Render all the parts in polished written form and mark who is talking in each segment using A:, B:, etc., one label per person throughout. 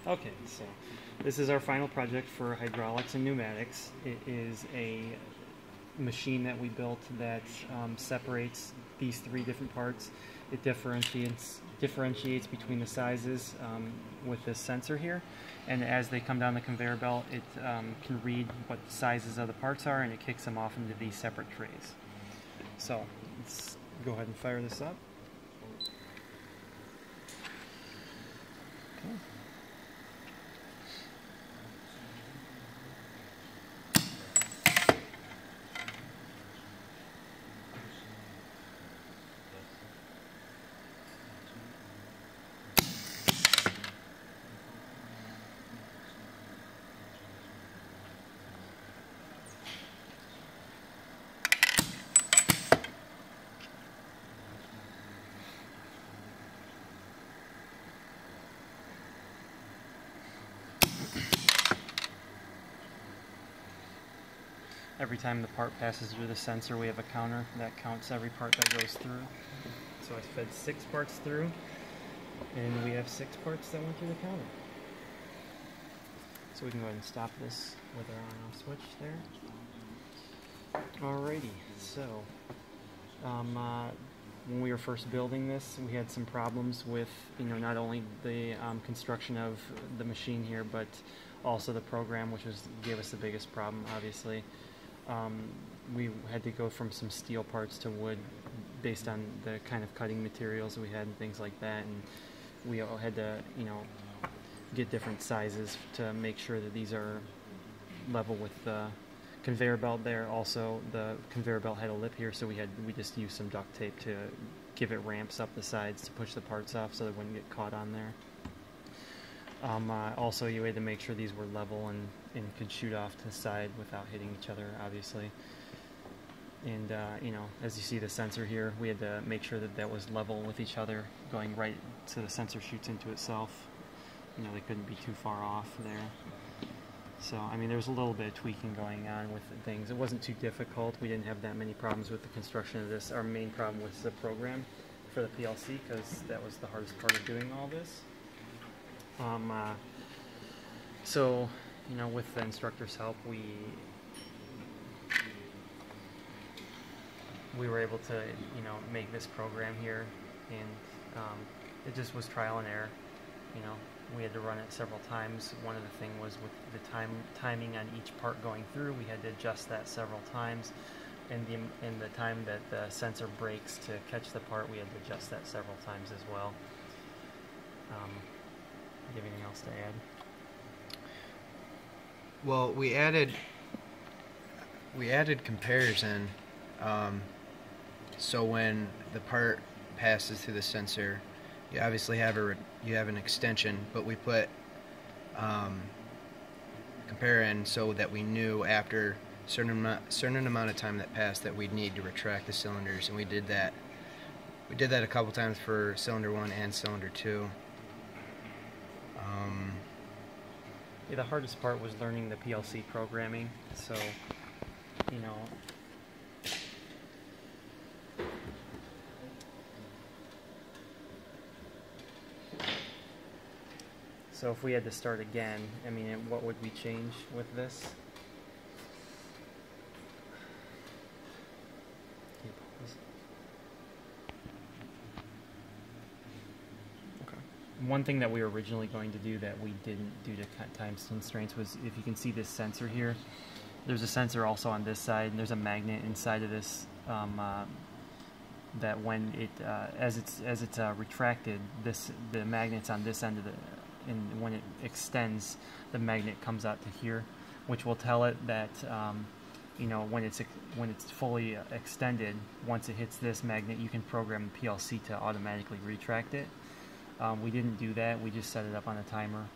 A: Okay, so this is our final project for hydraulics and pneumatics. It is a machine that we built that separates these three different parts. It differentiates between the sizes with this sensor here, and as they come down the conveyor belt, it can read what the sizes of the parts are, and it kicks them off into these separate trays. So let's go ahead and fire this up. Okay. Every time the part passes through the sensor, we have a counter that counts every part that goes through. So I fed 6 parts through, and we have 6 parts that went through the counter. So we can go ahead and stop this with our on-off switch there. Alrighty, so when we were first building this, we had some problems with, not only the construction of the machine here, but also the program, which gave us the biggest problem, obviously. We had to go from some steel parts to wood based on the kind of cutting materials we had and things like that, and we all had to, get different sizes to make sure that these are level with the conveyor belt there. Also, the conveyor belt had a lip here, so we just used some duct tape to give it ramps up the sides to push the parts off so they wouldn't get caught on there. Also, you had to make sure these were level and could shoot off to the side without hitting each other, obviously. And, as you see the sensor here, we had to make sure that that was level with each other, going right so the sensor shoots into itself. They couldn't be too far off there. So, there's a little bit of tweaking going on with things. It wasn't too difficult. We didn't have that many problems with the construction of this. Our main problem was the program for the PLC, because that was the hardest part of doing all this. So, with the instructor's help, we were able to, make this program here, and it just was trial and error. We had to run it several times. One of the things was with the timing on each part going through, we had to adjust that several times, and the time that the sensor breaks to catch the part, we had to adjust that several times as well. Do you have anything else to add?
B: Well, we added compares in, so when the part passes through the sensor, you obviously have an extension, but we put compare in so that we knew after a certain amount of time that passed that we'd need to retract the cylinders, and we did that. We did that a couple times for cylinder 1 and cylinder 2.
A: Yeah, the hardest part was learning the PLC programming, so, So if we had to start again, what would we change with this? Okay. One thing that we were originally going to do that we didn't due to time constraints was, if you can see this sensor here, there's a sensor also on this side, and there's a magnet inside of this that when it as it's retracted, the magnet's on this end of and when it extends, the magnet comes out to here, which will tell it that when it's fully extended, once it hits this magnet, you can program the PLC to automatically retract it. We didn't do that. We just set it up on a timer,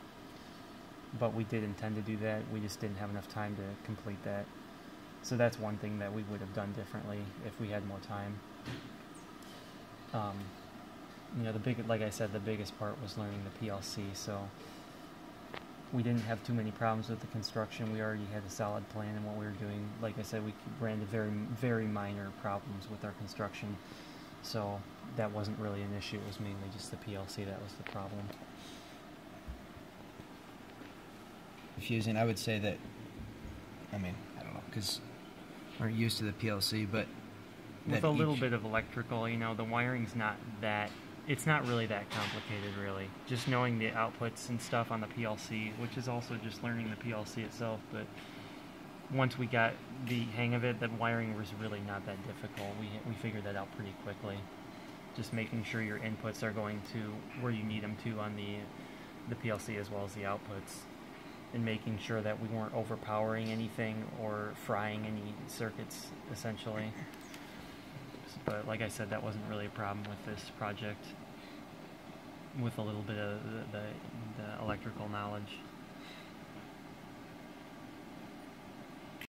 A: but we did intend to do that. We just didn't have enough time to complete that. So that's one thing that we would have done differently if we had more time. Like I said, the biggest part was learning the PLC, so we didn't have too many problems with the construction. We already had a solid plan in what we were doing. Like I said, we ran into very, very minor problems with our construction, so that wasn't really an issue. It was mainly just the PLC that was the problem.
B: confusing. I would say that, I mean, I don't know, because aren't used to the PLC, but
A: with a little bit of electrical, you know, the wiring's not that, it's not really that complicated, really. Just knowing the outputs and stuff on the PLC, which is also just learning the PLC itself, but once we got the hang of it, the wiring was really not that difficult. We figured that out pretty quickly. Just making sure your inputs are going to where you need them to on the PLC as well as the outputs, and making sure that we weren't overpowering anything or frying any circuits, essentially. But like I said, that wasn't really a problem with this project, with a little bit of the electrical knowledge.